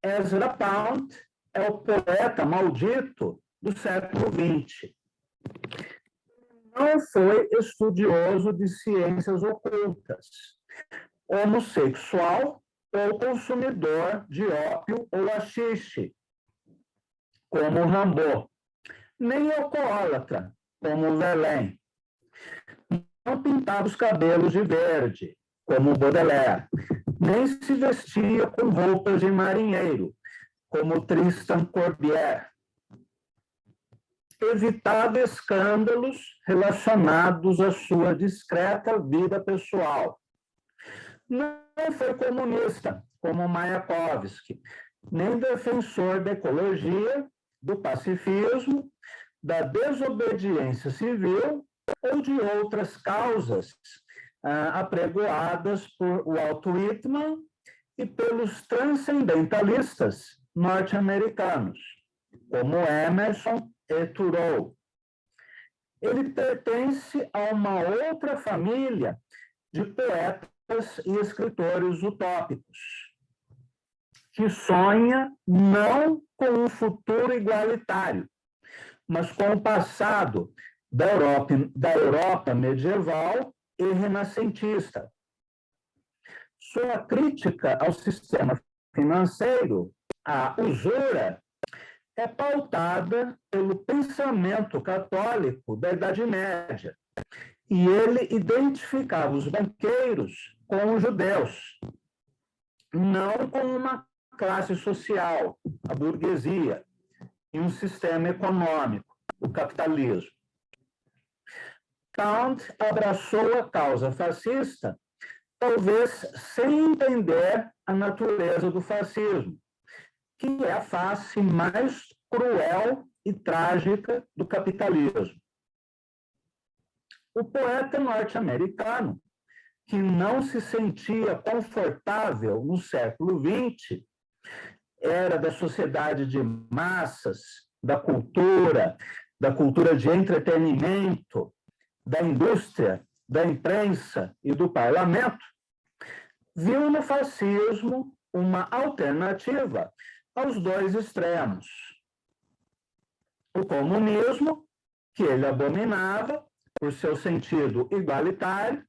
Ezra Pound é o poeta maldito do século XX. Não foi estudioso de ciências ocultas, homossexual ou consumidor de ópio ou haxixe, como Rimbaud, nem alcoólatra, como Verlaine. Não pintava os cabelos de verde, como Baudelaire, nem se vestia com roupas de marinheiro, como Tristan Corbière. Evitava escândalos relacionados à sua discreta vida pessoal. Não foi comunista, como Mayakovsky, nem defensor da ecologia, do pacifismo, da desobediência civil ou de outras causas apregoadas por Walt Whitman e pelos transcendentalistas norte-americanos, como Emerson e Thoreau. Ele pertence a uma outra família de poetas e escritores utópicos, que sonha não com um futuro igualitário, mas com o passado da Europa medieval e renascentista. Sua crítica ao sistema financeiro, à usura, é pautada pelo pensamento católico da Idade Média, e ele identificava os banqueiros com os judeus, não com uma classe social, a burguesia, e um sistema econômico, o capitalismo. Pound abraçou a causa fascista, talvez sem entender a natureza do fascismo, que é a face mais cruel e trágica do capitalismo. O poeta norte-americano, que não se sentia confortável no século XX, era da sociedade de massas, da cultura de entretenimento, da indústria, da imprensa e do parlamento, viu no fascismo uma alternativa aos dois extremos. O comunismo, que ele abominava por seu sentido igualitário,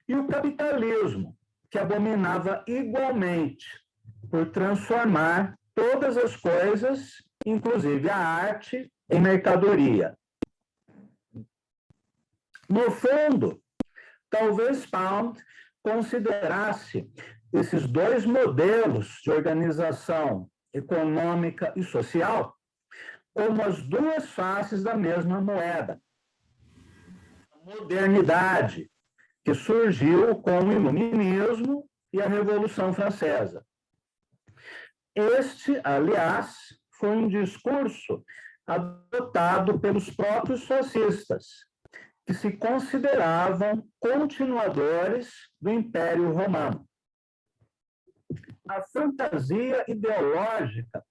e o capitalismo, que abominava igualmente por transformar todas as coisas, inclusive a arte, em mercadoria. No fundo, talvez Pound considerasse esses dois modelos de organização econômica e social como as duas faces da mesma moeda. A modernidade, que surgiu com o Iluminismo e a Revolução Francesa. Este, aliás, foi um discurso adotado pelos próprios fascistas, que se consideravam continuadores do Império Romano. A fantasia ideológica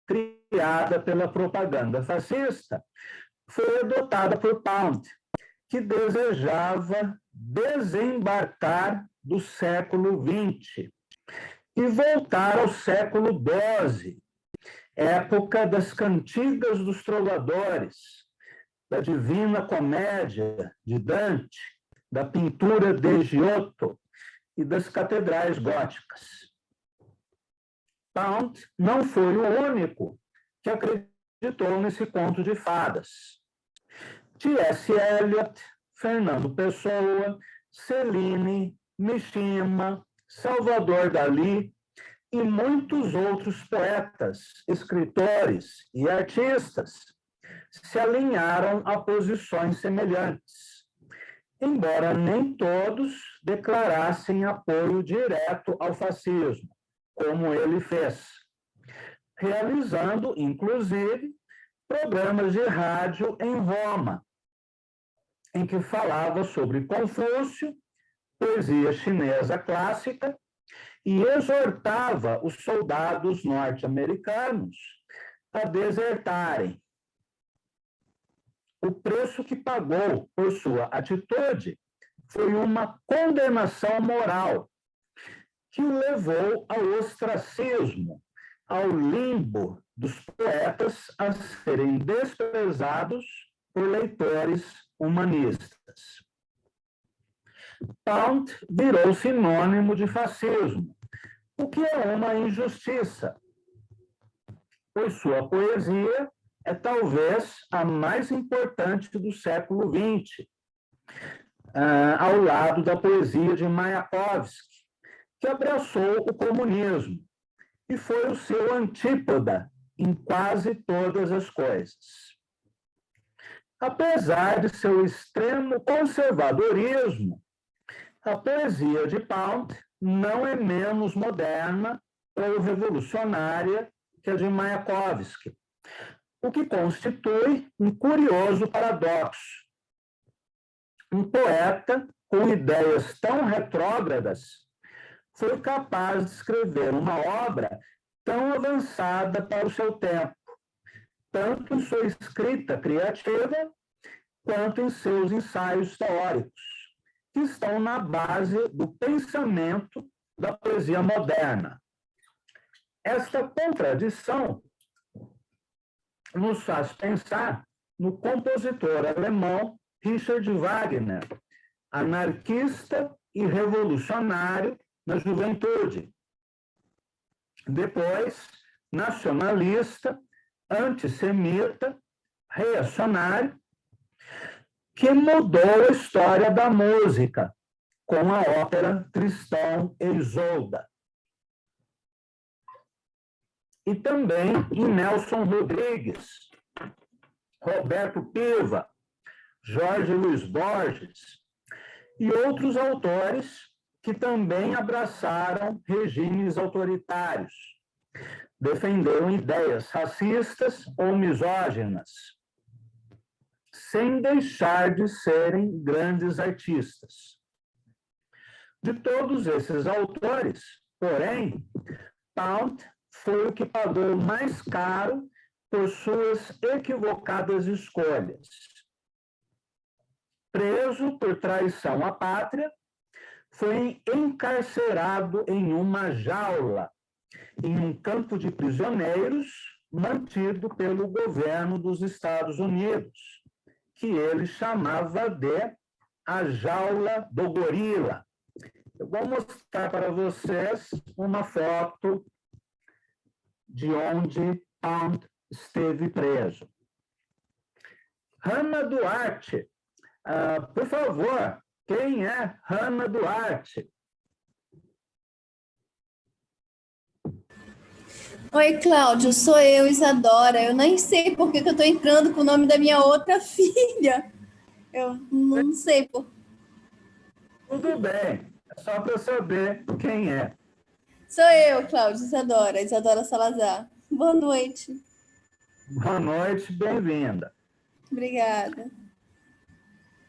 criada pela propaganda fascista foi adotada por Pound, que desejava desembarcar do século XX e voltar ao século XII, época das cantigas dos trovadores, da Divina Comédia de Dante, da pintura de Giotto e das catedrais góticas. Pound não foi o único que acreditou nesse conto de fadas. T.S. Eliot, Fernando Pessoa, Céline, Mishima, Salvador Dalí e muitos outros poetas, escritores e artistas se alinharam a posições semelhantes, embora nem todos declarassem apoio direto ao fascismo, como ele fez, realizando, inclusive, programas de rádio em Roma, em que falava sobre Confúcio, poesia chinesa clássica, e exortava os soldados norte-americanos a desertarem. O preço que pagou por sua atitude foi uma condenação moral que o levou ao ostracismo, ao limbo dos poetas a serem desprezados por leitores humanistas. Pound virou sinônimo de fascismo, o que é uma injustiça, pois sua poesia é talvez a mais importante do século XX, ao lado da poesia de Mayakovsky, que abraçou o comunismo e foi o seu antípoda em quase todas as coisas. Apesar de seu extremo conservadorismo, a poesia de Pound não é menos moderna ou revolucionária que a de Mayakovsky, o que constitui um curioso paradoxo. Um poeta com ideias tão retrógradas foi capaz de escrever uma obra tão avançada para o seu tempo, tanto em sua escrita criativa quanto em seus ensaios teóricos, que estão na base do pensamento da poesia moderna. Esta contradição nos faz pensar no compositor alemão Richard Wagner, anarquista e revolucionário na juventude. Depois, nacionalista, antissemita, reacionário, que mudou a história da música com a ópera Tristão e Isolda. E também em Nelson Rodrigues, Roberto Piva, Jorge Luiz Borges e outros autores que também abraçaram regimes autoritários, defenderam ideias racistas ou misóginas, sem deixar de serem grandes artistas. De todos esses autores, porém, Pound foi o que pagou mais caro por suas equivocadas escolhas. Preso por traição à pátria, foi encarcerado em uma jaula, em um campo de prisioneiros mantido pelo governo dos Estados Unidos, que ele chamava de a jaula do gorila. Eu vou mostrar para vocês uma foto de onde Pound esteve preso. Hannah Duarte, por favor, quem é Hannah Duarte? Oi, Cláudio, sou eu, Isadora. Eu nem sei por que eu estou entrando com o nome da minha outra filha. Eu não sei por. Tudo bem, é só para eu saber quem é. Sou eu, Cláudio, Isadora Salazar. Boa noite. Boa noite, bem-vinda. Obrigada.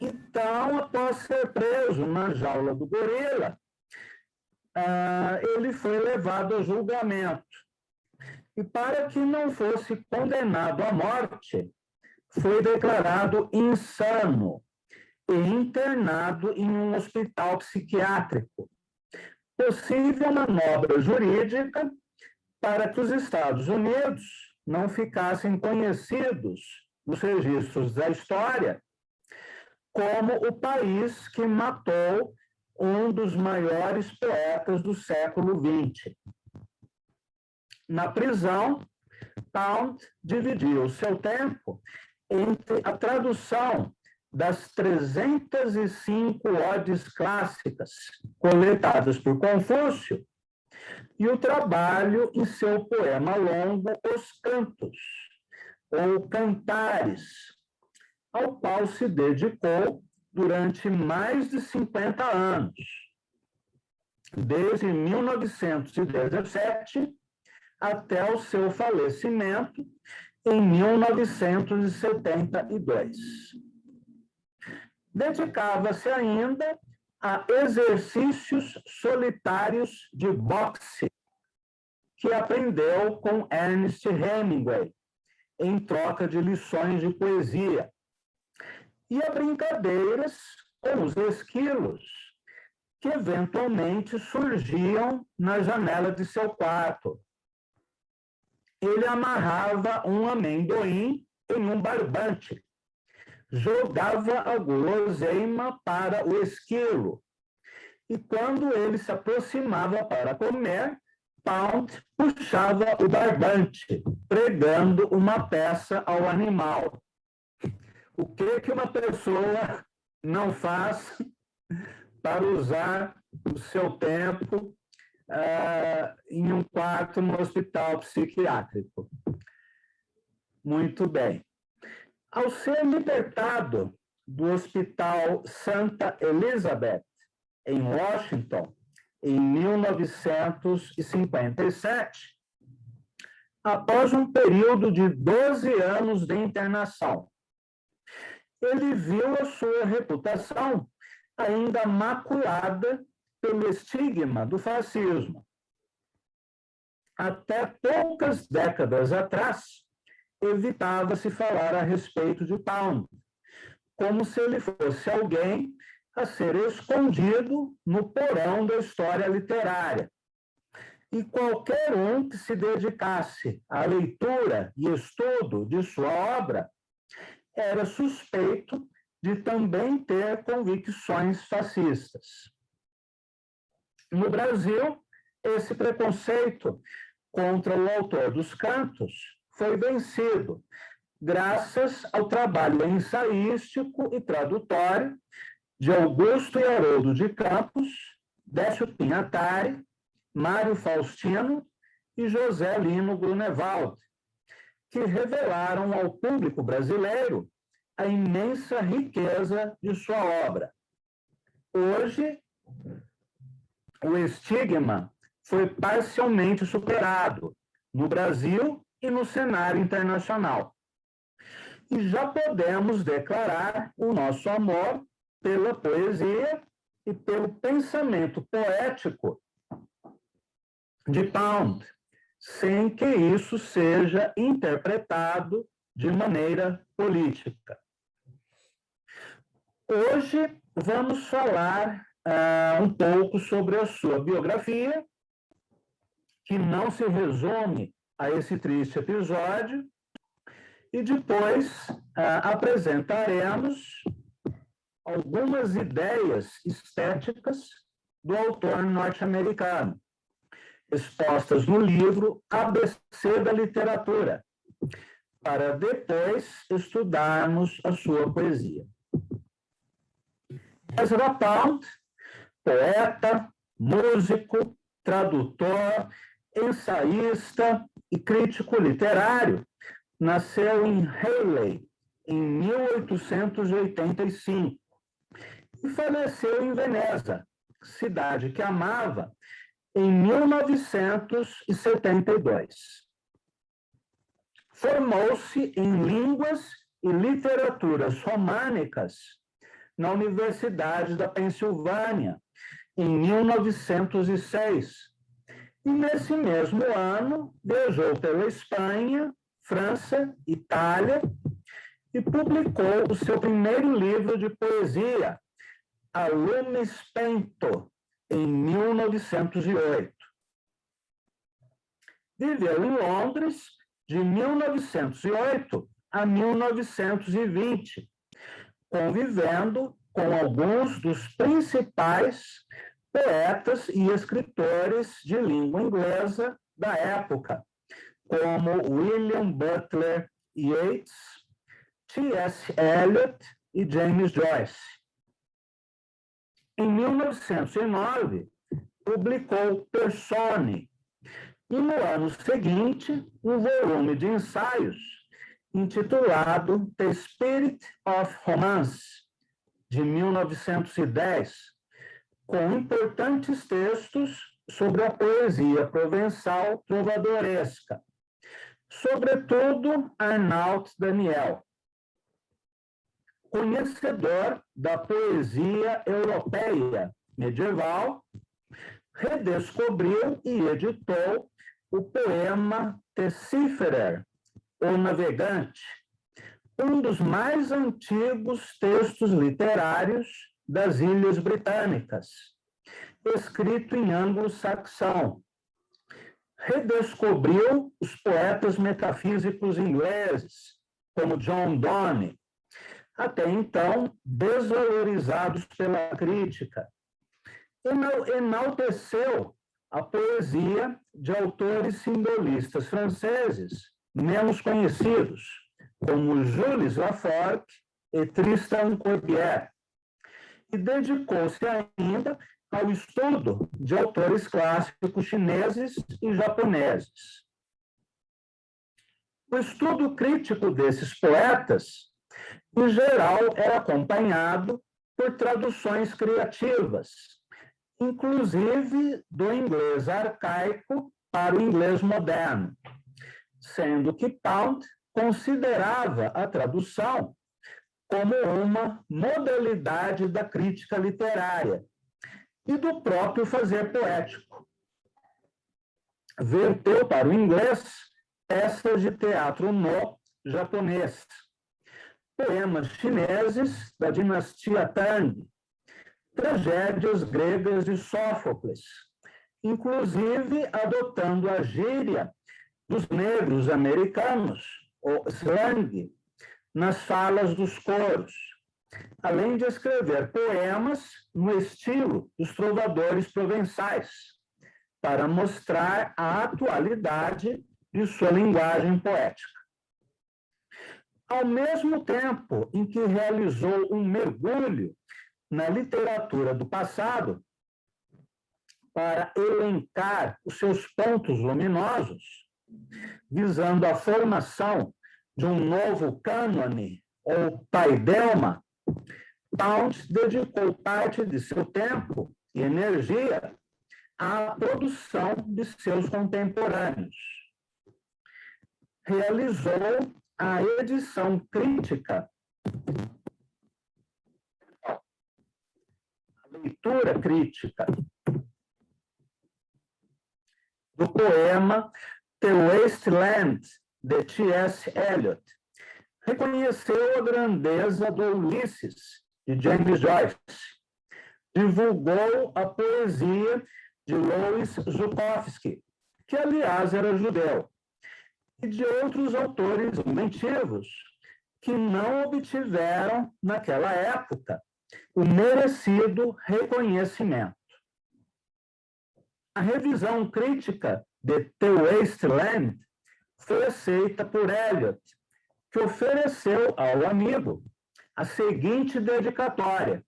Então, após ser preso na jaula do gorila, ele foi levado a julgamento. E para que não fosse condenado à morte, foi declarado insano e internado em um hospital psiquiátrico. Possível manobra jurídica para que os Estados Unidos não ficassem conhecidos nos registros da história como o país que matou um dos maiores poetas do século XX. Na prisão, Pound dividiu o seu tempo entre a tradução das 305 odes clássicas coletadas por Confúcio e o trabalho em seu poema longo Os Cantos, ou Cantares, ao qual se dedicou durante mais de 50 anos, desde 1917 até o seu falecimento em 1972. Dedicava-se ainda a exercícios solitários de boxe, que aprendeu com Ernest Hemingway, em troca de lições de poesia, e a brincadeiras com os esquilos, que eventualmente surgiam na janela de seu quarto. ele amarrava um amendoim em um barbante, jogava a guloseima para o esquilo, e quando ele se aproximava para comer, Pound puxava o barbante, pregando uma peça ao animal. O que uma pessoa não faz para usar o seu tempo em um quarto no hospital psiquiátrico? Muito bem. Ao ser libertado do Hospital Santa Elizabeth, em Washington, em 1957, após um período de 12 anos de internação, ele viu a sua reputação ainda maculada pelo estigma do fascismo. Até poucas décadas atrás, evitava-se falar a respeito de Pound, como se ele fosse alguém a ser escondido no porão da história literária. E qualquer um que se dedicasse à leitura e estudo de sua obra era suspeito de também ter convicções fascistas. No Brasil, esse preconceito contra o autor dos Cantos foi vencido, graças ao trabalho ensaístico e tradutório de Augusto e Haroldo de Campos, Décio Pinhatari, Mário Faustino e José Lino Grunewald, que revelaram ao público brasileiro a imensa riqueza de sua obra. Hoje, o estigma foi parcialmente superado no Brasil e no cenário internacional. E já podemos declarar o nosso amor pela poesia e pelo pensamento poético de Pound, sem que isso seja interpretado de maneira política. Hoje vamos falar um pouco sobre a sua biografia, que não se resume a esse triste episódio, e depois apresentaremos algumas ideias estéticas do autor norte-americano, expostas no livro ABC da Literatura, para depois estudarmos a sua poesia. Ezra Pound, poeta, músico, tradutor, ensaísta e crítico literário, nasceu em Hayley, em 1885, e faleceu em Veneza, cidade que amava, em 1972. Formou-se em línguas e literaturas românicas na Universidade da Pensilvânia, em 1906. E, nesse mesmo ano, viajou pela Espanha, França, Itália, e publicou o seu primeiro livro de poesia, A Lume Spento, em 1908. Viveu em Londres de 1908 a 1920, convivendo com alguns dos principais poetas e escritores de língua inglesa da época, como William Butler Yeats, T.S. Eliot e James Joyce. Em 1909, publicou Persone, e no ano seguinte, um volume de ensaios intitulado The Spirit of Romance, de 1910, com importantes textos sobre a poesia provençal trovadoresca, sobretudo Arnaut Daniel. Conhecedor da poesia europeia medieval, redescobriu e editou o poema The Seafarer, o Navegante, um dos mais antigos textos literários das Ilhas Britânicas, escrito em anglo-saxão, redescobriu os poetas metafísicos ingleses, como John Donne, até então desvalorizados pela crítica. Enalteceu a poesia de autores simbolistas franceses, menos conhecidos, como Jules Lafont e Tristan Corbière, e dedicou-se ainda ao estudo de autores clássicos chineses e japoneses. O estudo crítico desses poetas, em geral, era acompanhado por traduções criativas, inclusive do inglês arcaico para o inglês moderno, sendo que Pound considerava a tradução como uma modalidade da crítica literária e do próprio fazer poético. Verteu para o inglês peças de teatro no japonês, poemas chineses da dinastia Tang, tragédias gregas de Sófocles, inclusive adotando a gíria dos negros americanos, o slang, nas falas dos coros, além de escrever poemas no estilo dos trovadores provençais, para mostrar a atualidade de sua linguagem poética. Ao mesmo tempo em que realizou um mergulho na literatura do passado, para elencar os seus pontos luminosos, visando a formação de um novo cânone, ou paideuma, Pound dedicou parte de seu tempo e energia à produção de seus contemporâneos. Realizou a edição crítica, a leitura crítica do poema The Wasteland, de T.S. Eliot. Reconheceu a grandeza do Ulisses, de James Joyce. Divulgou a poesia de Louis Zukowski, que, aliás, era judeu, e de outros autores inventivos que não obtiveram, naquela época, o merecido reconhecimento. A revisão crítica de The Wasteland foi aceita por Eliot, que ofereceu ao amigo a seguinte dedicatória,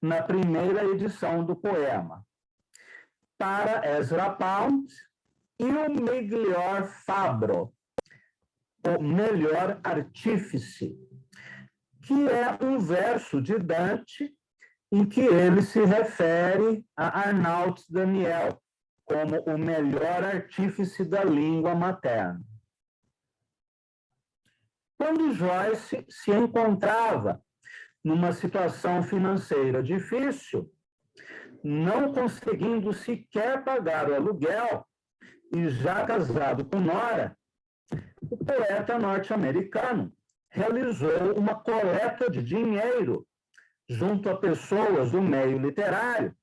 na primeira edição do poema: para Ezra Pound e o melhor Fabro, o melhor artífice, que é um verso de Dante em que ele se refere a Arnaut Daniel como o melhor artífice da língua materna. Quando Joyce se encontrava numa situação financeira difícil, não conseguindo sequer pagar o aluguel e já casado com Nora, o poeta norte-americano realizou uma coleta de dinheiro junto a pessoas do meio literário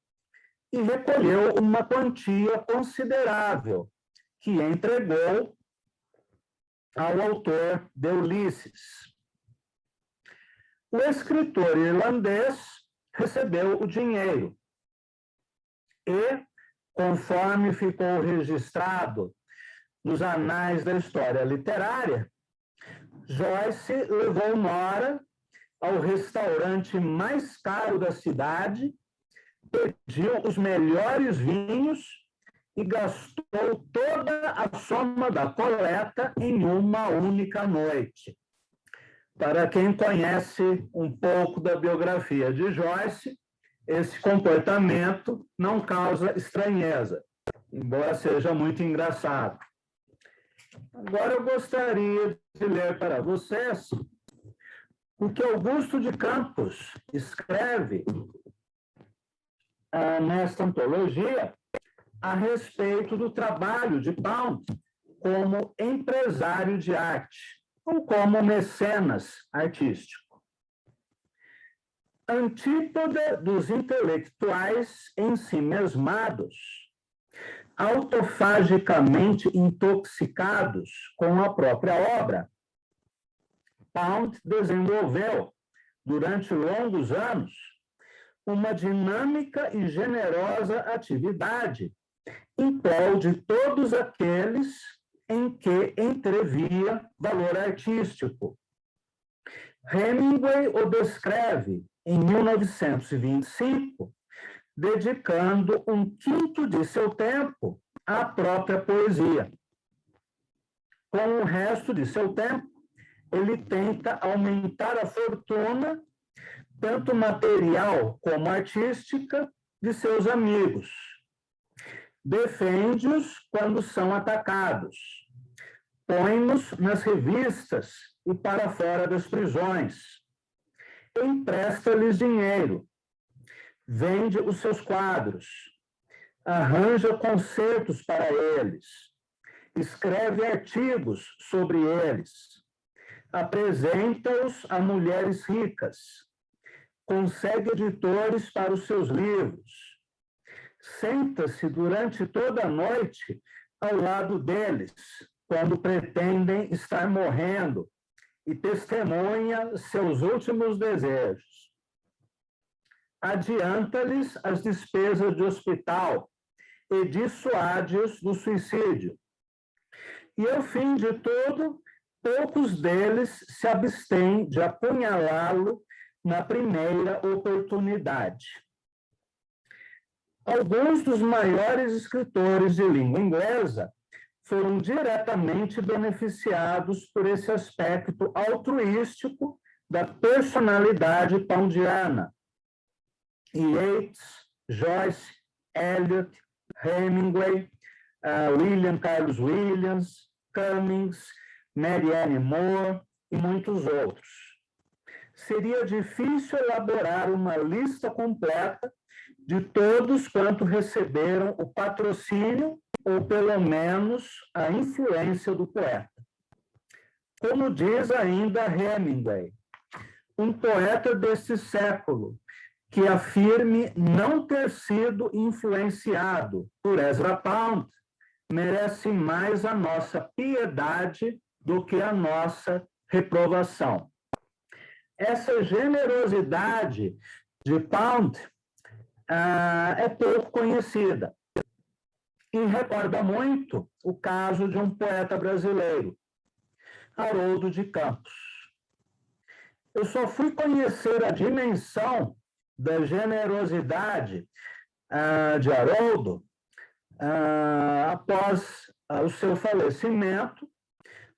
e recolheu uma quantia considerável que entregou ao autor de Ulisses. O escritor irlandês recebeu o dinheiro e, conforme ficou registrado nos anais da história literária, Joyce levou Nora ao restaurante mais caro da cidade, pediu os melhores vinhos e gastou toda a soma da coleta em uma única noite. Para quem conhece um pouco da biografia de Joyce, esse comportamento não causa estranheza, embora seja muito engraçado. Agora eu gostaria de ler para vocês o que Augusto de Campos escreve nesta antologia a respeito do trabalho de Pound como empresário de arte, ou como mecenas artístico. Antípoda dos intelectuais em si mesmados, autofagicamente intoxicados com a própria obra. Pound desenvolveu, durante longos anos, uma dinâmica e generosa atividade em prol de todos aqueles em que entrevia valor artístico. Hemingway o descreve, em 1925, dedicando 1/5 de seu tempo à própria poesia. Com o resto de seu tempo, ele tenta aumentar a fortuna, tanto material como artística, de seus amigos. Defende-os quando são atacados. Põe-nos nas revistas e para fora das prisões. Empresta-lhes dinheiro. Vende os seus quadros. Arranja concertos para eles. Escreve artigos sobre eles. Apresenta-os a mulheres ricas. Consegue editores para os seus livros. Senta-se durante toda a noite ao lado deles, quando pretendem estar morrendo, e testemunha seus últimos desejos. Adianta-lhes as despesas de hospital e dissuade-os do suicídio. E, ao fim de tudo, poucos deles se abstêm de apunhalá-lo na primeira oportunidade. Alguns dos maiores escritores de língua inglesa foram diretamente beneficiados por esse aspecto altruístico da personalidade poundiana. Yeats, Joyce, Eliot, Hemingway, William Carlos Williams, Cummings, Marianne Moore e muitos outros. Seria difícil elaborar uma lista completa de todos quanto receberam o patrocínio ou, pelo menos, a influência do poeta. Como diz ainda Hemingway, um poeta deste século que afirme não ter sido influenciado por Ezra Pound merece mais a nossa piedade do que a nossa reprovação. Essa generosidade de Pound é pouco conhecida e recorda muito o caso de um poeta brasileiro, Haroldo de Campos. Eu só fui conhecer a dimensão da generosidade de Haroldo após o seu falecimento,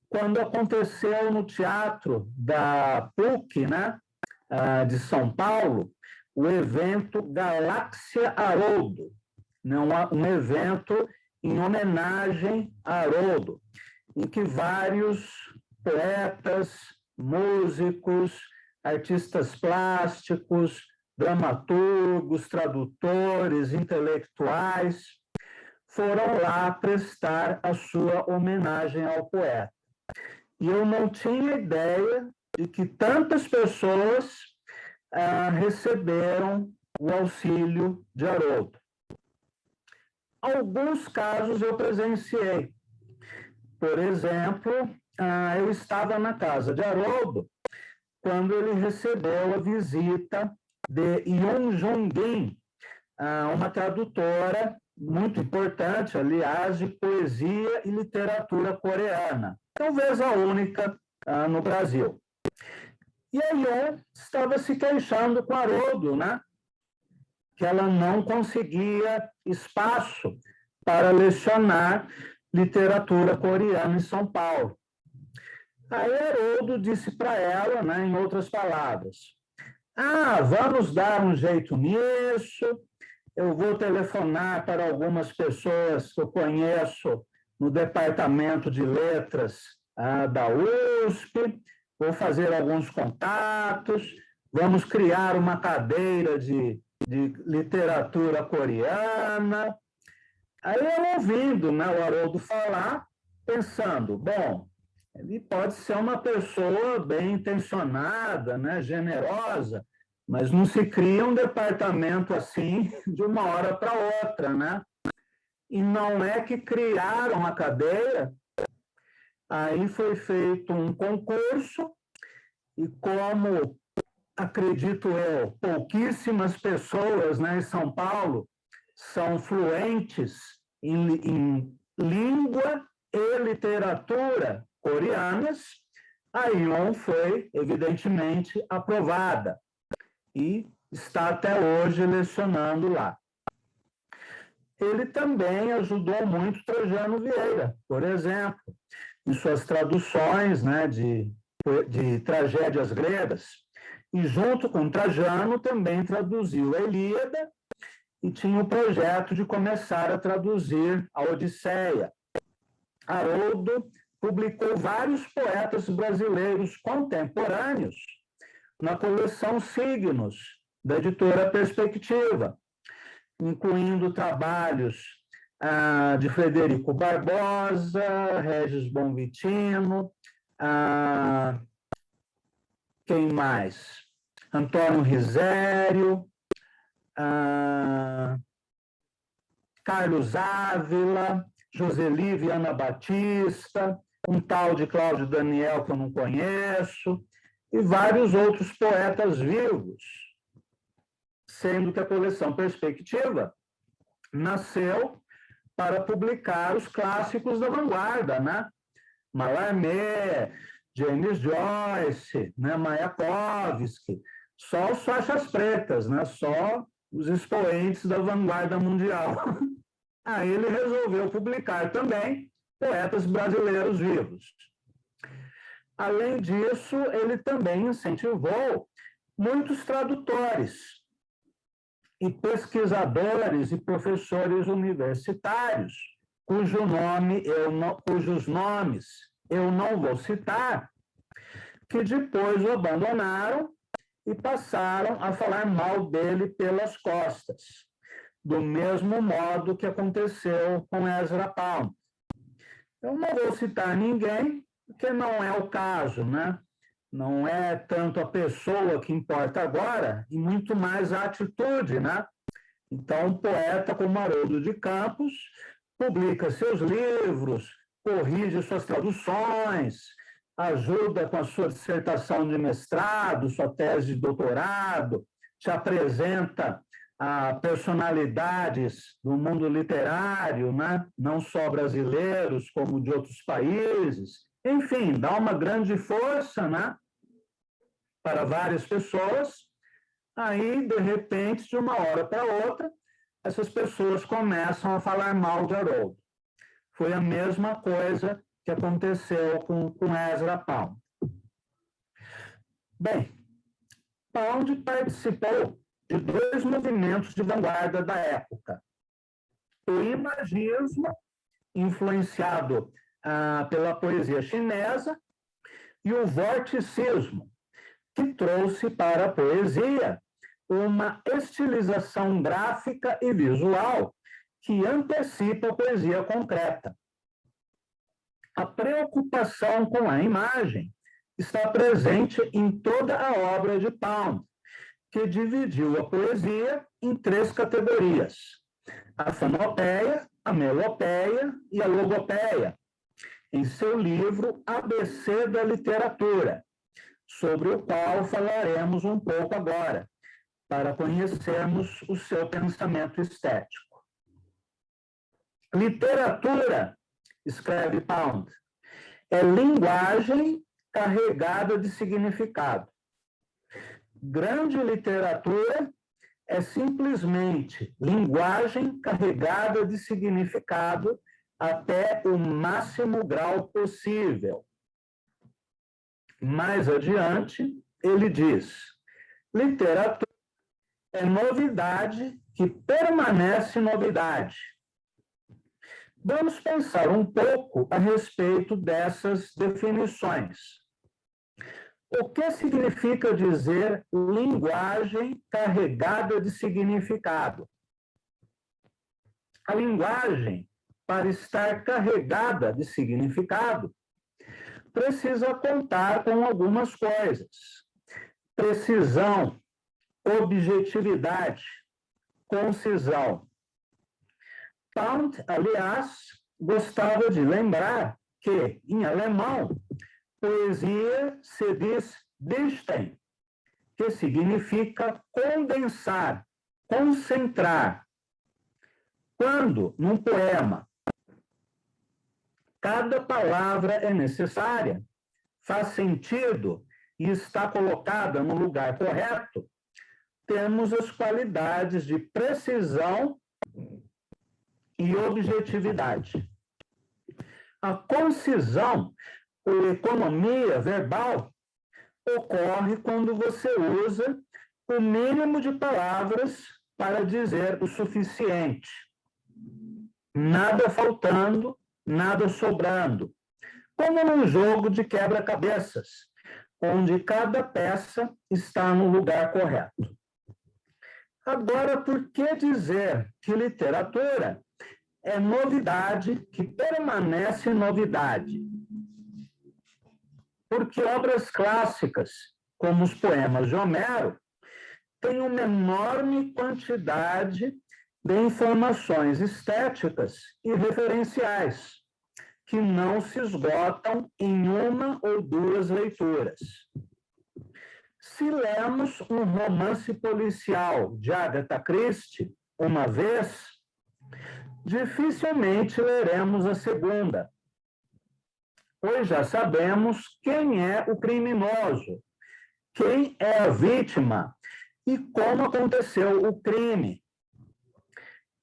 quando aconteceu no Teatro da PUC, de São Paulo, o evento Galáxia Haroldo, um evento em homenagem a Haroldo, em que vários poetas, músicos, artistas plásticos, dramaturgos, tradutores, intelectuais, foram lá prestar a sua homenagem ao poeta. E eu não tinha ideia de que tantas pessoas receberam o auxílio de Haroldo. Alguns casos eu presenciei. Por exemplo, eu estava na casa de Haroldo quando ele recebeu a visita de Yoon Jung-in, uma tradutora muito importante, aliás, de poesia e literatura coreana, talvez a única no Brasil. E a Yoon estava se queixando com Haroldo, que ela não conseguia espaço para lecionar literatura coreana em São Paulo. Aí Haroldo disse para ela, em outras palavras, vamos dar um jeito nisso, eu vou telefonar para algumas pessoas que eu conheço no departamento de letras da USP, vou fazer alguns contatos, vamos criar uma cadeira de literatura coreana. Aí eu ouvindo o Haroldo falar, pensando, bom, ele pode ser uma pessoa bem intencionada, generosa, mas não se cria um departamento assim de uma hora para outra, e não é que criaram a cadeia. Aí foi feito um concurso, e como, acredito eu, pouquíssimas pessoas, né, em São Paulo são fluentes em língua e literatura coreanas, a Ion foi, evidentemente, aprovada e está até hoje lecionando lá. Ele também ajudou muito Trajano Vieira, por exemplo, em suas traduções, né, de tragédias gregas, e junto com Trajano também traduziu a Ilíada e tinha o projeto de começar a traduzir a Odisseia. Haroldo publicou vários poetas brasileiros contemporâneos na coleção Signos, da editora Perspectiva, incluindo trabalhos de Frederico Barbosa, Regis Bonvitino, quem mais? Antônio Risério, Carlos Ávila, Joseli Viana Batista, um tal de Cláudio Daniel que eu não conheço, e vários outros poetas vivos, sendo que a coleção Perspectiva nasceu para publicar os clássicos da vanguarda, né? Mallarmé, James Joyce, né? Mayakovsky, só os faixas pretas, né? Só os expoentes da vanguarda mundial. Aí ele resolveu publicar também poetas brasileiros vivos. Além disso, ele também incentivou muitos tradutores e pesquisadores e professores universitários, cujos nomes eu não vou citar, que depois o abandonaram e passaram a falar mal dele pelas costas, do mesmo modo que aconteceu com Ezra Pound. Eu não vou citar ninguém, porque não é o caso, né? Não é tanto a pessoa que importa agora, e muito mais a atitude, né? Então, um poeta como Haroldo de Campos publica seus livros, corrige suas traduções, ajuda com a sua dissertação de mestrado, sua tese de doutorado, te apresenta personalidades do mundo literário, né? Não só brasileiros, como de outros países. Enfim, dá uma grande força, né? Para várias pessoas. Aí, de repente, de uma hora para outra, essas pessoas começam a falar mal de Haroldo. Foi a mesma coisa que aconteceu com Ezra Pound. Bem, Pound participou de dois movimentos de vanguarda da época. O imagismo, influenciado pela poesia chinesa, e o vorticismo, que trouxe para a poesia uma estilização gráfica e visual que antecipa a poesia concreta. A preocupação com a imagem está presente em toda a obra de Pound, que dividiu a poesia em três categorias: a fonopeia, a melopeia e a logopeia, em seu livro ABC da Literatura, sobre o qual falaremos um pouco agora, para conhecermos o seu pensamento estético. Literatura, escreve Pound, é linguagem carregada de significado. Grande literatura é simplesmente linguagem carregada de significado até o máximo grau possível. Mais adiante, ele diz: literatura é novidade que permanece novidade. Vamos pensar um pouco a respeito dessas definições. O que significa dizer linguagem carregada de significado? A linguagem, para estar carregada de significado, precisa contar com algumas coisas: precisão, objetividade, concisão. Pound, aliás, gostava de lembrar que, em alemão, poesia se diz dichten, que significa condensar, concentrar. Quando, num poema, cada palavra é necessária, faz sentido e está colocada no lugar correto, temos as qualidades de precisão e objetividade. A concisão, ou economia verbal, ocorre quando você usa o mínimo de palavras para dizer o suficiente. Nada faltando, nada sobrando. Como num jogo de quebra-cabeças, onde cada peça está no lugar correto. Agora, por que dizer que literatura é novidade que permanece novidade? Porque obras clássicas, como os poemas de Homero, têm uma enorme quantidade de informações estéticas e referenciais, que não se esgotam em uma ou duas leituras. Se lemos um romance policial de Agatha Christie uma vez, dificilmente leremos a segunda, pois já sabemos quem é o criminoso, quem é a vítima e como aconteceu o crime.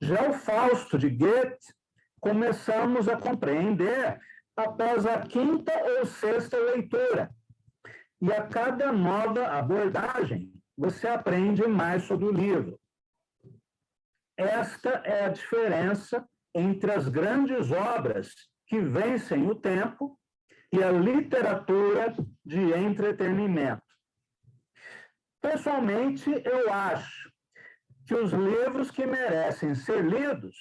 Já o Fausto de Goethe começamos a compreender após a quinta ou sexta leitura. E a cada nova abordagem, você aprende mais sobre o livro. Esta é a diferença entre as grandes obras que vencem o tempo e a literatura de entretenimento. Pessoalmente, eu acho que os livros que merecem ser lidos,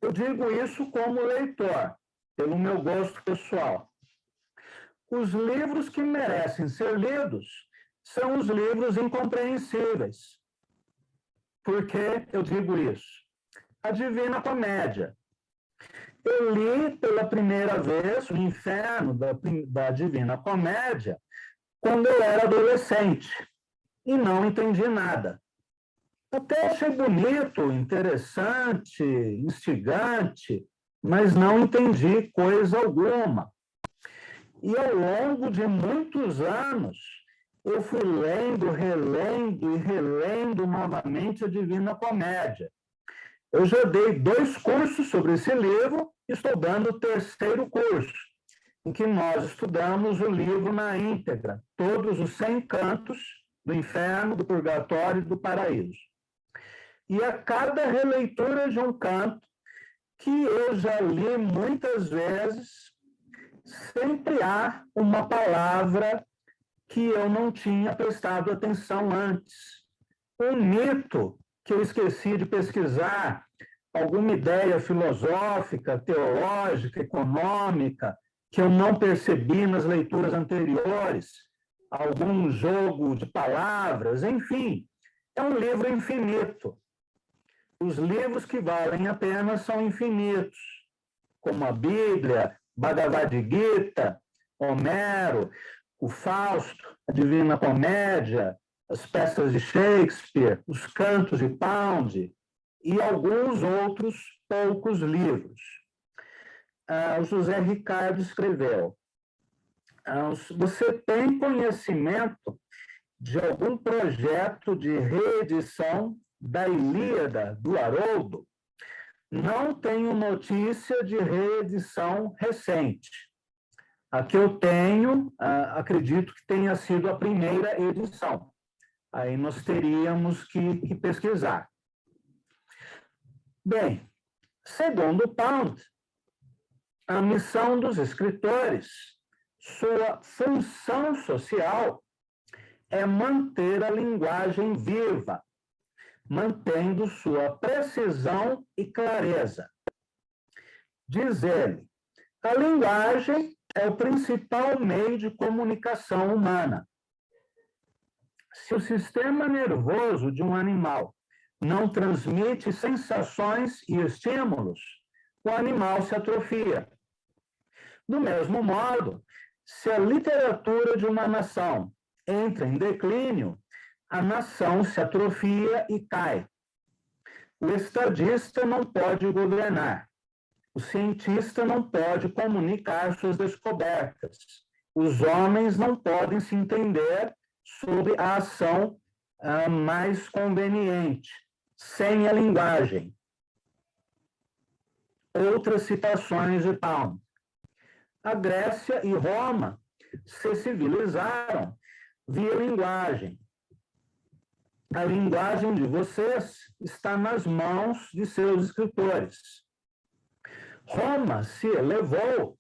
eu digo isso como leitor, pelo meu gosto pessoal. Os livros que merecem ser lidos são os livros incompreensíveis. Por que eu digo isso? A Divina Comédia. Eu li pela primeira vez o Inferno da Divina Comédia quando eu era adolescente e não entendi nada. Até achei bonito, interessante, instigante, mas não entendi coisa alguma. E ao longo de muitos anos, eu fui lendo, relendo e relendo novamente a Divina Comédia. Eu já dei 2 cursos sobre esse livro, estou dando o 3º curso, em que nós estudamos o livro na íntegra, todos os 100 cantos do inferno, do purgatório e do paraíso. E a cada releitura de um canto, que eu já li muitas vezes, sempre há uma palavra que eu não tinha prestado atenção antes. Um mito que eu esqueci de pesquisar, alguma ideia filosófica, teológica, econômica, que eu não percebi nas leituras anteriores, algum jogo de palavras, enfim, é um livro infinito. Os livros que valem a pena são infinitos, como a Bíblia, Bhagavad Gita, Homero, o Fausto, a Divina Comédia, as peças de Shakespeare, os cantos de Pound e alguns outros poucos livros. O José Ricardo escreveu: você tem conhecimento de algum projeto de reedição da Ilíada do Haroldo? Não tenho notícia de reedição recente. A que eu tenho, acredito que tenha sido a primeira edição. Aí nós teríamos que pesquisar. Bem, segundo Pound, a missão dos escritores, sua função social, é manter a linguagem viva, mantendo sua precisão e clareza. Diz ele, a linguagem é o principal meio de comunicação humana. Se o sistema nervoso de um animal não transmite sensações e estímulos, o animal se atrofia. Do mesmo modo, se a literatura de uma nação entra em declínio, a nação se atrofia e cai. O estadista não pode governar. O cientista não pode comunicar suas descobertas. Os homens não podem se entender sobre a ação mais conveniente, sem a linguagem. Outras citações de Pound. A Grécia e Roma se civilizaram via linguagem. A linguagem de vocês está nas mãos de seus escritores. Roma se elevou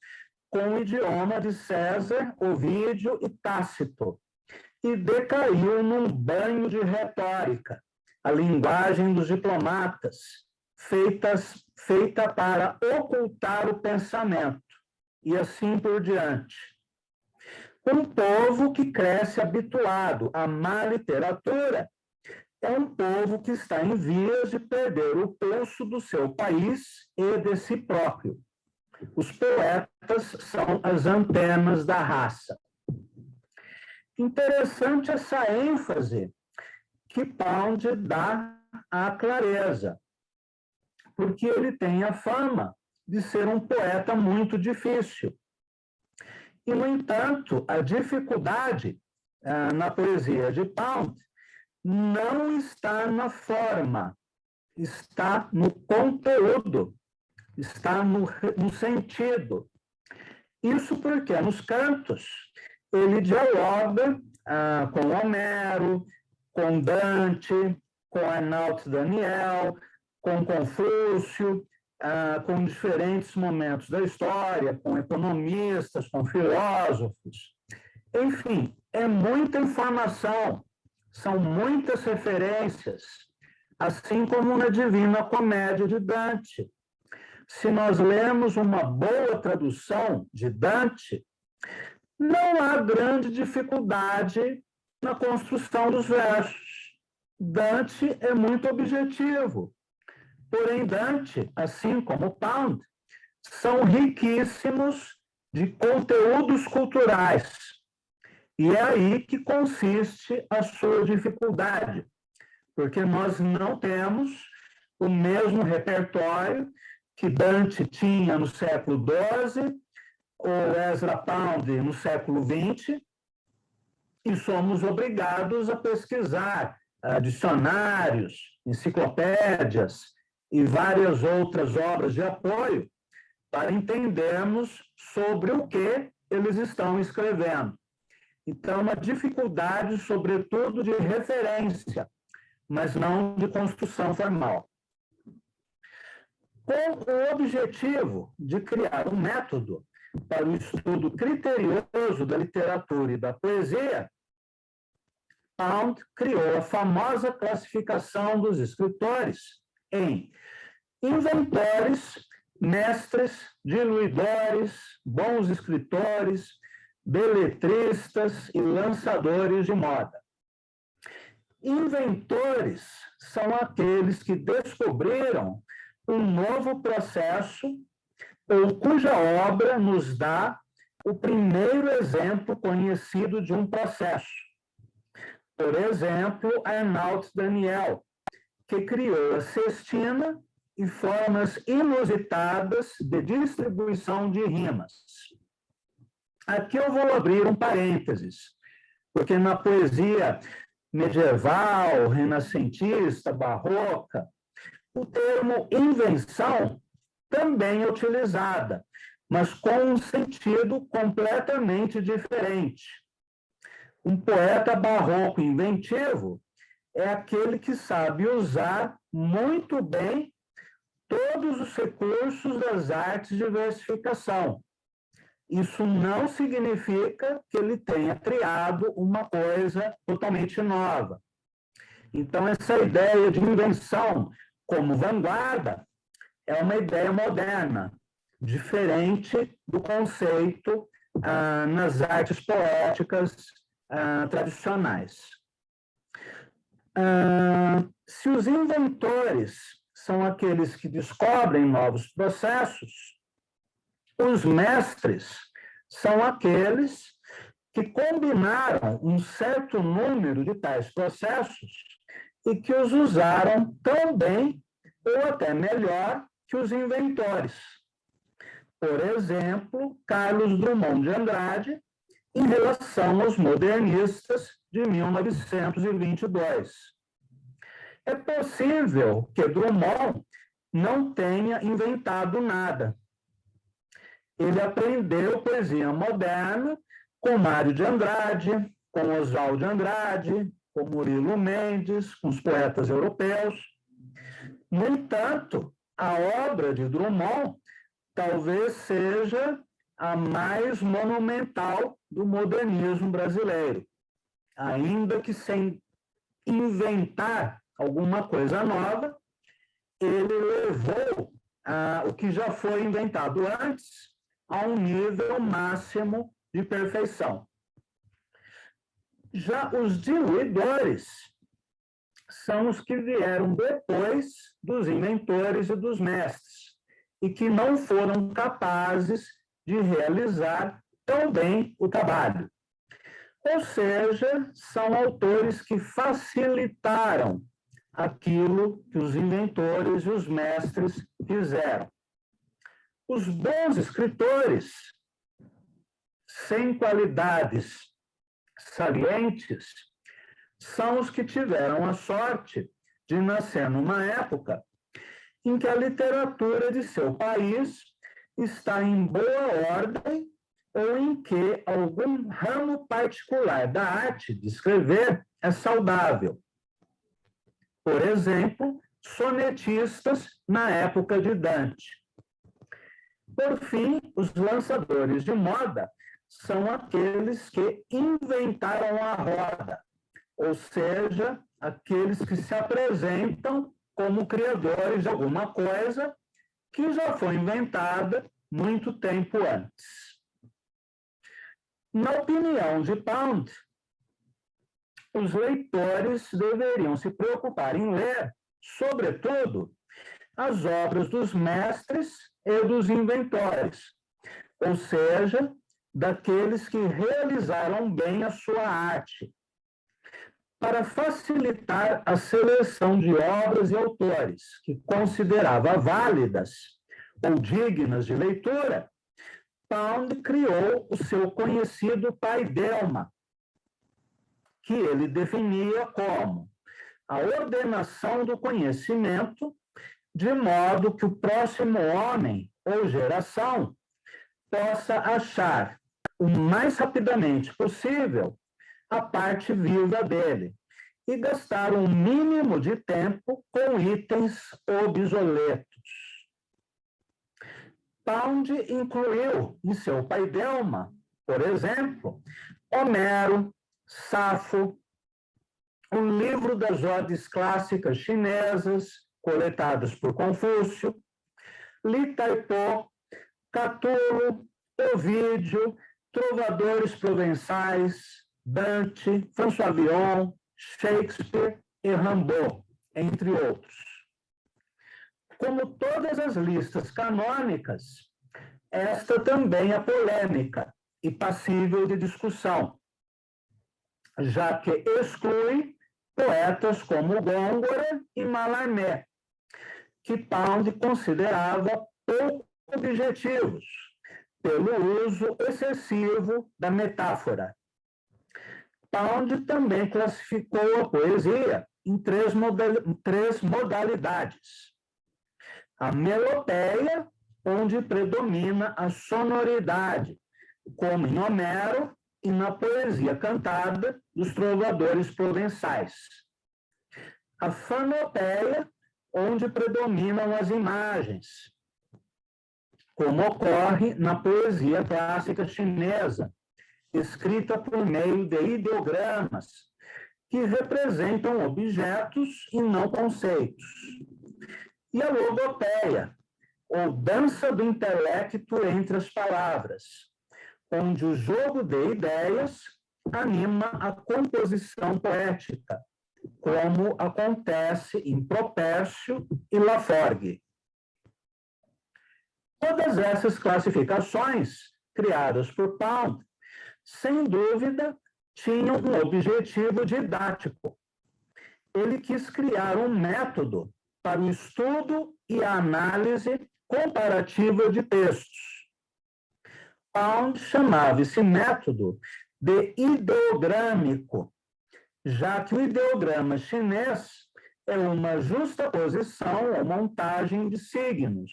com o idioma de César, Ovídio e Tácito e decaiu num banho de retórica, a linguagem dos diplomatas, feita para ocultar o pensamento, e assim por diante. Um povo que cresce habituado à má literatura é um povo que está em vias de perder o pulso do seu país e de si próprio. Os poetas são as antenas da raça. Interessante essa ênfase que Pound dá à clareza, porque ele tem a fama de ser um poeta muito difícil. E, no entanto, a dificuldade na poesia de Pound não está na forma, está no conteúdo, está no sentido. Isso porque nos cantos ele dialoga com Homero, com Dante, com Arnaut Daniel, com Confúcio, com diferentes momentos da história, com economistas, com filósofos. Enfim, é muita informação, são muitas referências, assim como na Divina Comédia de Dante. Se nós lemos uma boa tradução de Dante, não há grande dificuldade na construção dos versos. Dante é muito objetivo. Porém, Dante, assim como Pound, são riquíssimos de conteúdos culturais. E é aí que consiste a sua dificuldade, porque nós não temos o mesmo repertório que Dante tinha no século XII, ou Ezra Pound no século XX, e somos obrigados a pesquisar dicionários, enciclopédias e várias outras obras de apoio para entendermos sobre o que eles estão escrevendo. Então, uma dificuldade, sobretudo, de referência, mas não de construção formal. Com o objetivo de criar um método para o estudo criterioso da literatura e da poesia, Pound criou a famosa classificação dos escritores em inventores, mestres, diluidores, bons escritores, beletristas e lançadores de moda. Inventores são aqueles que descobriram um novo processo ou cuja obra nos dá o primeiro exemplo conhecido de um processo. Por exemplo, Arnaut Daniel, que criou a sestina e formas inusitadas de distribuição de rimas. Aqui eu vou abrir um parênteses, porque na poesia medieval, renascentista, barroca, o termo invenção também é utilizada, mas com um sentido completamente diferente. Um poeta barroco inventivo é aquele que sabe usar muito bem todos os recursos das artes de versificação. Isso não significa que ele tenha criado uma coisa totalmente nova. Então, essa ideia de invenção como vanguarda é uma ideia moderna, diferente do conceito nas artes poéticas tradicionais. Se os inventores são aqueles que descobrem novos processos. Os mestres são aqueles que combinaram um certo número de tais processos e que os usaram tão bem ou até melhor que os inventores. Por exemplo, Carlos Drummond de Andrade, em relação aos modernistas de 1922. É possível que Drummond não tenha inventado nada. Ele aprendeu poesia moderna com Mário de Andrade, com Oswald de Andrade, com Murilo Mendes, com os poetas europeus. No entanto, a obra de Drummond talvez seja a mais monumental do modernismo brasileiro, ainda que sem inventar alguma coisa nova, ele levou o que já foi inventado antes a um nível máximo de perfeição. Já os diluidores são os que vieram depois dos inventores e dos mestres, e que não foram capazes de realizar tão bem o trabalho. Ou seja, são autores que facilitaram aquilo que os inventores e os mestres fizeram. Os bons escritores, sem qualidades salientes, são os que tiveram a sorte de nascer numa época em que a literatura de seu país está em boa ordem ou em que algum ramo particular da arte de escrever é saudável. Por exemplo, sonetistas na época de Dante. Por fim, os lançadores de moda são aqueles que inventaram a roda, ou seja, aqueles que se apresentam como criadores de alguma coisa que já foi inventada muito tempo antes. Na opinião de Pound, os leitores deveriam se preocupar em ler, sobretudo, as obras dos mestres e dos inventores, ou seja, daqueles que realizaram bem a sua arte. Para facilitar a seleção de obras e autores que considerava válidas ou dignas de leitura, Pound criou o seu conhecido paideuma, que ele definia como a ordenação do conhecimento, de modo que o próximo homem ou geração possa achar o mais rapidamente possível a parte viva dele e gastar um mínimo de tempo com itens obsoletos. Pound incluiu em seu paideuma, por exemplo, Homero, Safo, o livro das odes clássicas chinesas, coletadas por Confúcio, Li Taipo, Catulo, Ovídio, trovadores provençais, Dante, François Villon, Shakespeare e Rimbaud, entre outros. Como todas as listas canônicas, esta também é polêmica e passível de discussão, já que exclui poetas como Góngora e Mallarmé, que Pound considerava pouco objetivos, pelo uso excessivo da metáfora. Pound também classificou a poesia em três modalidades. A melopeia, onde predomina a sonoridade, como em Homero e na poesia cantada dos trovadores provençais. A fanopeia, onde predominam as imagens, como ocorre na poesia clássica chinesa, escrita por meio de ideogramas, que representam objetos e não conceitos. E a logopeia, ou dança do intelecto entre as palavras, onde o jogo de ideias anima a composição poética, como acontece em Propércio e Laforgue. Todas essas classificações, criadas por Pound, sem dúvida, tinham um objetivo didático. Ele quis criar um método para o estudo e a análise comparativa de textos. Pound chamava esse método de ideogrâmico, já que o ideograma chinês é uma justaposição ou montagem de signos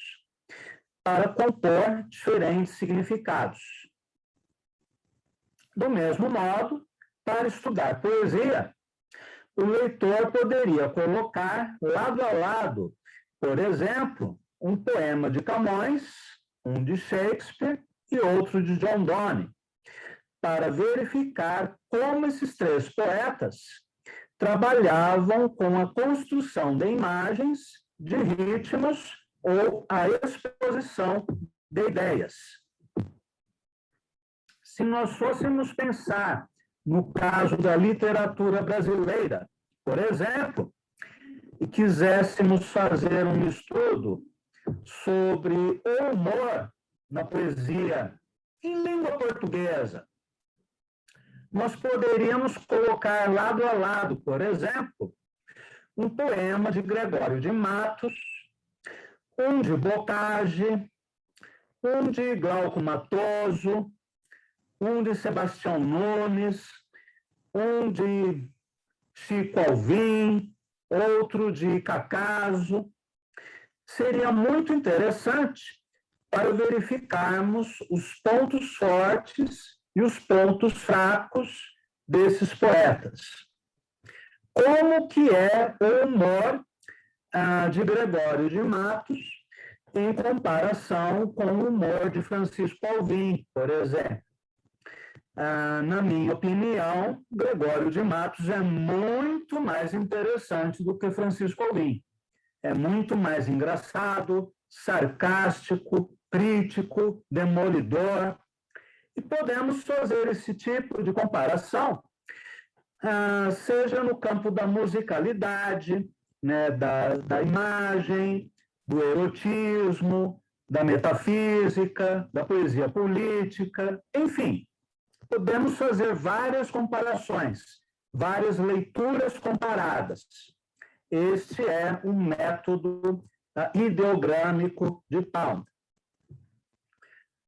para compor diferentes significados. Do mesmo modo, para estudar poesia, o leitor poderia colocar lado a lado, por exemplo, um poema de Camões, um de Shakespeare e outro de John Donne, para verificar como esses três poetas trabalhavam com a construção de imagens, de ritmos ou a exposição de ideias. Se nós fôssemos pensar no caso da literatura brasileira, por exemplo, e quiséssemos fazer um estudo sobre o humor na poesia em língua portuguesa, nós poderíamos colocar lado a lado, por exemplo, um poema de Gregório de Matos, um de Bocage, um de Glauco Matoso, um de Sebastião Nunes, um de Chico Alvim, outro de Cacaso. Seria muito interessante para verificarmos os pontos fortes e os pontos fracos desses poetas. Como que é o humor de Gregório de Matos em comparação com o humor de Francisco Alvim, por exemplo? Na minha opinião, Gregório de Matos é muito mais interessante do que Francisco Alvim. É muito mais engraçado, sarcástico, crítico, demolidor. E podemos fazer esse tipo de comparação, seja no campo da musicalidade, né, da imagem, do erotismo, da metafísica, da poesia política, enfim. Podemos fazer várias comparações, várias leituras comparadas. Este é um método ideogrâmico de Pound.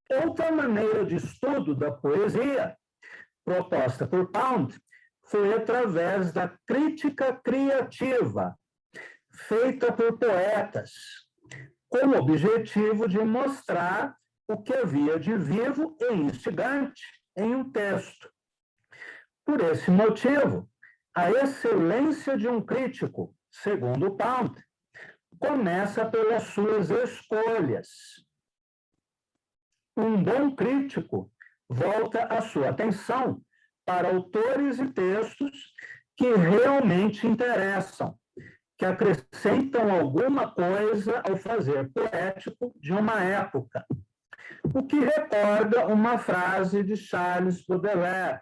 Outra maneira de estudo da poesia, proposta por Pound, foi através da crítica criativa, feita por poetas, com o objetivo de mostrar o que havia de vivo e instigante em um texto. Por esse motivo, a excelência de um crítico, segundo Pound, começa pelas suas escolhas. Um bom crítico volta a sua atenção para autores e textos que realmente interessam, que acrescentam alguma coisa ao fazer poético de uma época. O que recorda uma frase de Charles Baudelaire,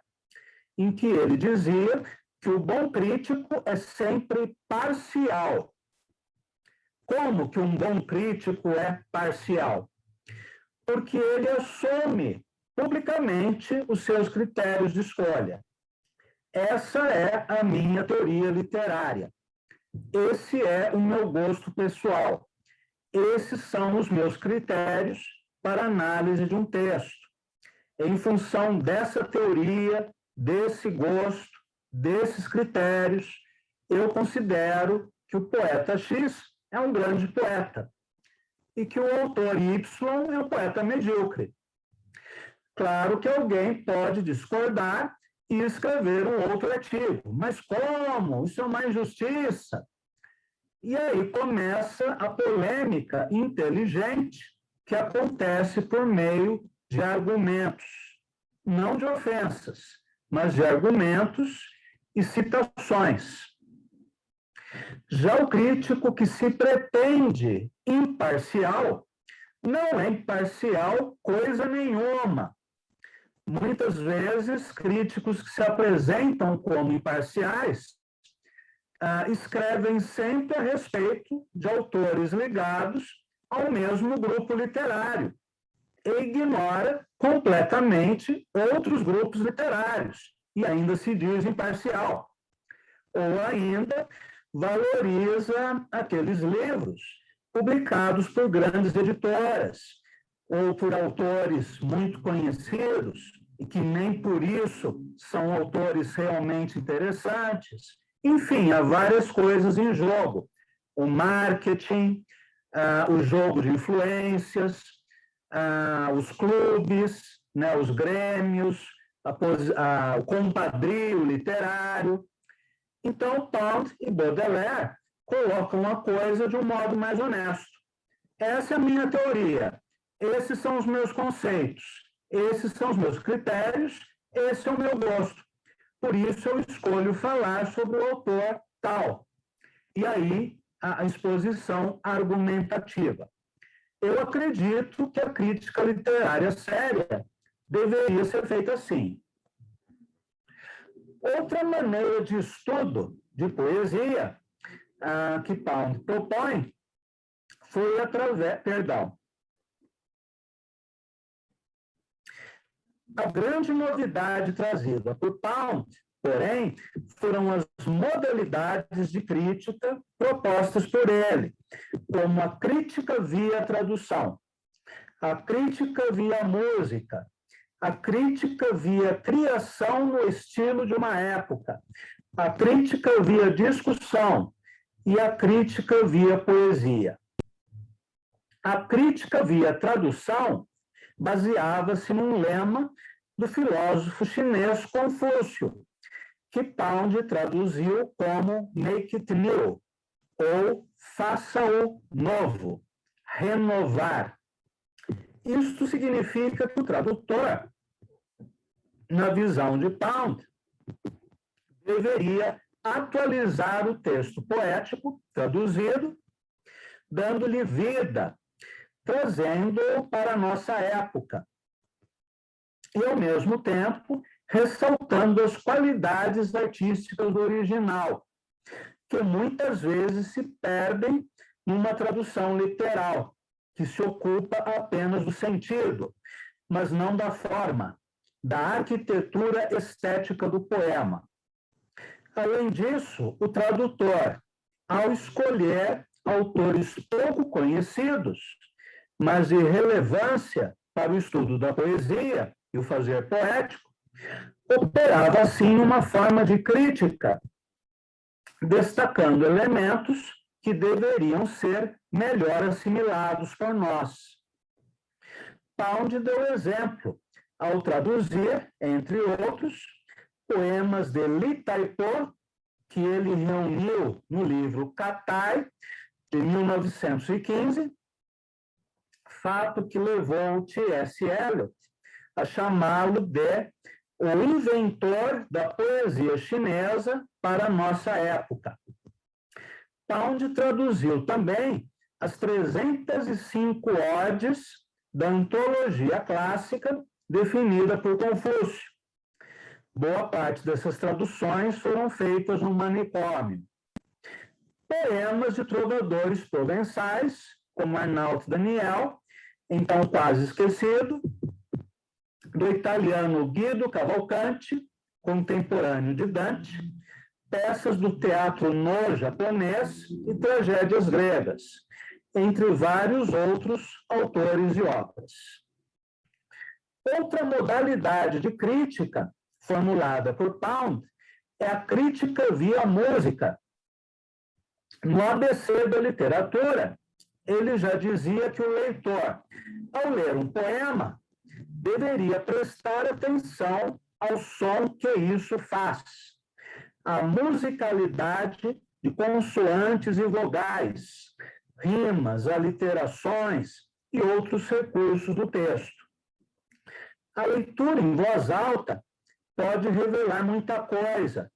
em que ele dizia que o bom crítico é sempre parcial. Como que um bom crítico é parcial? Porque ele assume publicamente os seus critérios de escolha. Essa é a minha teoria literária. Esse é o meu gosto pessoal. Esses são os meus critérios para análise de um texto. Em função dessa teoria, desse gosto, desses critérios, eu considero que o poeta X é um grande poeta e que o autor Y é um poeta medíocre. Claro que alguém pode discordar e escrever um outro artigo, mas como? Isso é uma injustiça. E aí começa a polêmica inteligente que acontece por meio de argumentos, não de ofensas, mas de argumentos e citações. Já o crítico que se pretende imparcial, não é imparcial coisa nenhuma. Muitas vezes, críticos que se apresentam como imparciais escrevem sempre a respeito de autores ligados ao mesmo grupo literário e ignora completamente outros grupos literários e ainda se diz imparcial. Ou ainda valoriza aqueles livros publicados por grandes editoras ou por autores muito conhecidos e que nem por isso são autores realmente interessantes. Enfim, há várias coisas em jogo. O marketing, o jogo de influências, os clubes, né, os grêmios, o compadrio literário. Então, Pound e Baudelaire colocam a coisa de um modo mais honesto. Essa é a minha teoria. Esses são os meus conceitos. Esses são os meus critérios. Esse é o meu gosto. Por isso, eu escolho falar sobre o autor tal. E aí, a exposição argumentativa. Eu acredito que a crítica literária séria deveria ser feita assim. Outra maneira de estudo de poesia que Pound propõe foi através... Perdão. A grande novidade trazida por Pound, porém, foram as modalidades de crítica propostas por ele, como a crítica via tradução, a crítica via música, a crítica via criação no estilo de uma época, a crítica via discussão e a crítica via poesia. A crítica via tradução baseava-se num lema do filósofo chinês Confúcio, que Pound traduziu como make it new, ou faça-o novo, renovar. Isto significa que o tradutor, na visão de Pound, deveria atualizar o texto poético traduzido, dando-lhe vida, trazendo-o para a nossa época. E, ao mesmo tempo, ressaltando as qualidades artísticas do original, que muitas vezes se perdem numa tradução literal, que se ocupa apenas do sentido, mas não da forma, da arquitetura estética do poema. Além disso, o tradutor, ao escolher autores pouco conhecidos, mas de relevância para o estudo da poesia e o fazer poético, operava, assim, uma forma de crítica, destacando elementos que deveriam ser melhor assimilados por nós. Pound deu exemplo ao traduzir, entre outros, poemas de Li Taipo, que ele reuniu no livro Katai, de 1915, fato que levou T.S. Eliot a chamá-lo de o inventor da poesia chinesa para a nossa época. Pound traduziu também as 305 odes da antologia clássica definida por Confúcio. Boa parte dessas traduções foram feitas no manicômio. Poemas de trovadores provençais, como Arnaut Daniel, então quase esquecido, do italiano Guido Cavalcanti, contemporâneo de Dante, peças do teatro no japonês e tragédias gregas, entre vários outros autores e obras. Outra modalidade de crítica formulada por Pound é a crítica via música. No ABC da literatura, ele já dizia que o leitor, ao ler um poema, deveria prestar atenção ao som que isso faz, à musicalidade de consoantes e vogais, rimas, aliterações e outros recursos do texto. A leitura em voz alta pode revelar muita coisa,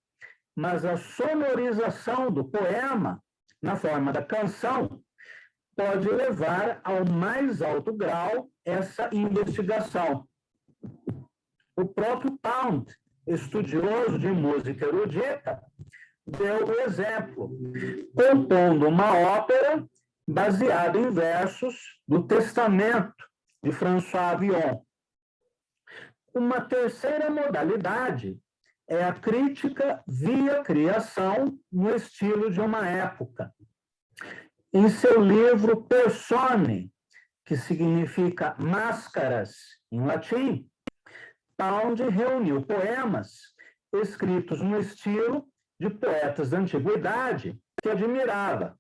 mas a sonorização do poema, na forma da canção, pode levar ao mais alto grau essa investigação. O próprio Pound, estudioso de música erudita, deu o exemplo, compondo uma ópera baseada em versos do Testamento de François Villon. Uma terceira modalidade é a crítica via criação no estilo de uma época. Em seu livro Persone, que significa máscaras em latim, Pound reuniu poemas escritos no estilo de poetas da antiguidade que admirava,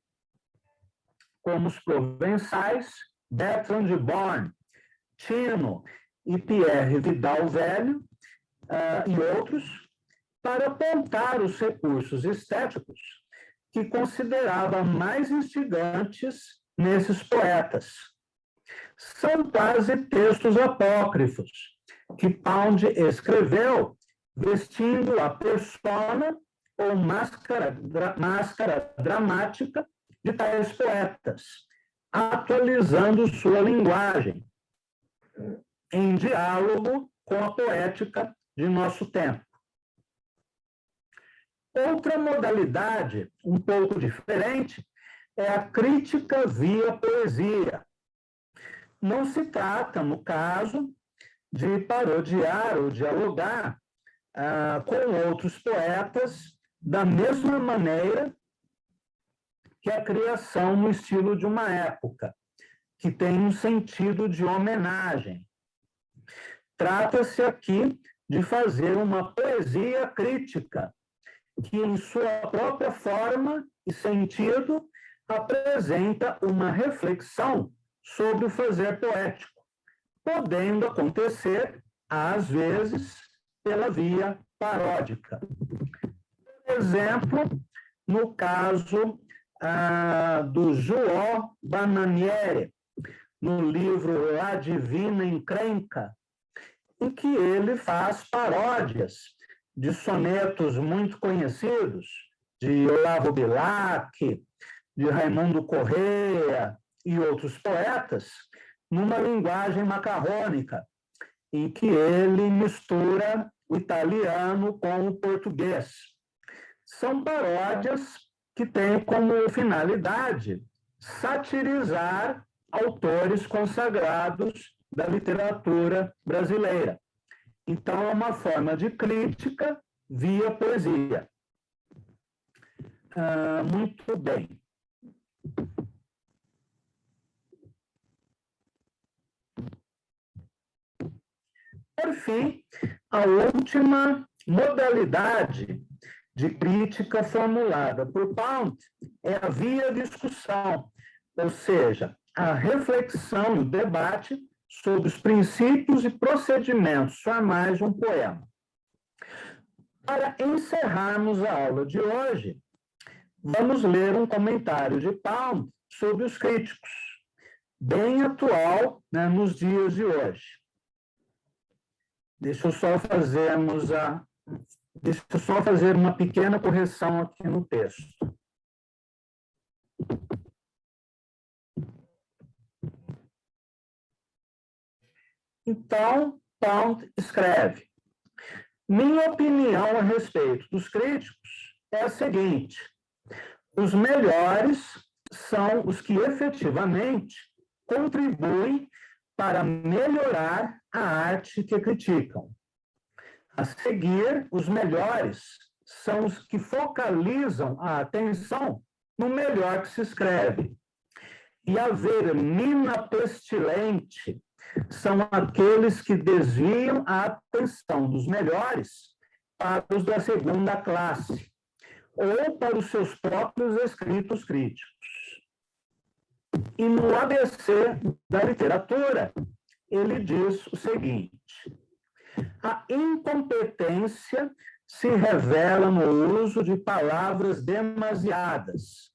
como os provençais Bertrand de Born, Tino e Pierre Vidal Velho, e outros, para apontar os recursos estéticos que considerava mais instigantes nesses poetas. São quase textos apócrifos que Pound escreveu vestindo a persona ou máscara dramática de tais poetas, atualizando sua linguagem em diálogo com a poética de nosso tempo. Outra modalidade, um pouco diferente, é a crítica via poesia. Não se trata, no caso, de parodiar ou dialogar com outros poetas da mesma maneira que a criação no estilo de uma época, que tem um sentido de homenagem. Trata-se aqui de fazer uma poesia crítica, que, em sua própria forma e sentido, apresenta uma reflexão sobre o fazer poético, podendo acontecer, às vezes, pela via paródica. Por exemplo, no caso do João Bananieri, no livro La Divina Encrenca, em que ele faz paródias de sonetos muito conhecidos, de Olavo Bilac, de Raimundo Correia e outros poetas, numa linguagem macarrônica, em que ele mistura o italiano com o português. São paródias que têm como finalidade satirizar autores consagrados da literatura brasileira. Então, é uma forma de crítica via poesia. Muito bem. Por fim, a última modalidade de crítica formulada por Pound é a via discussão, ou seja, a reflexão e o debate sobre os princípios e procedimentos formais de um poema. Para encerrarmos a aula de hoje, vamos ler um comentário de Pound sobre os críticos, bem atual, né, nos dias de hoje. Deixa eu só fazer uma pequena correção aqui no texto. Então, Pound escreve: minha opinião a respeito dos críticos é a seguinte: os melhores são os que efetivamente contribuem para melhorar a arte que criticam. A seguir, os melhores são os que focalizam a atenção no melhor que se escreve. E a vermina pestilente são aqueles que desviam a atenção dos melhores para os da segunda classe, ou para os seus próprios escritos críticos. E no ABC da literatura, ele diz o seguinte: a incompetência se revela no uso de palavras demasiadas.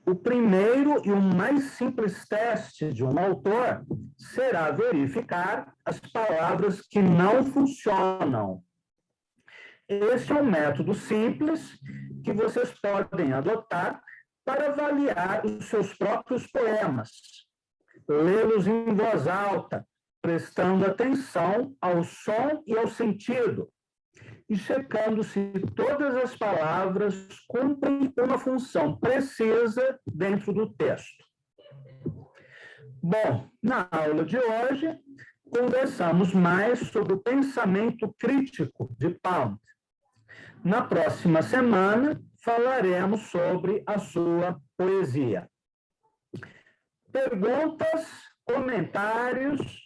O primeiro e o mais simples teste de um autor será verificar as palavras que não funcionam. Este é um método simples que vocês podem adotar para avaliar os seus próprios poemas, lê-los em voz alta, prestando atenção ao som e ao sentido, e checando se todas as palavras cumprem uma função precisa dentro do texto. Bom, na aula de hoje, conversamos mais sobre o pensamento crítico de Pound. Na próxima semana, falaremos sobre a sua poesia. Perguntas, comentários?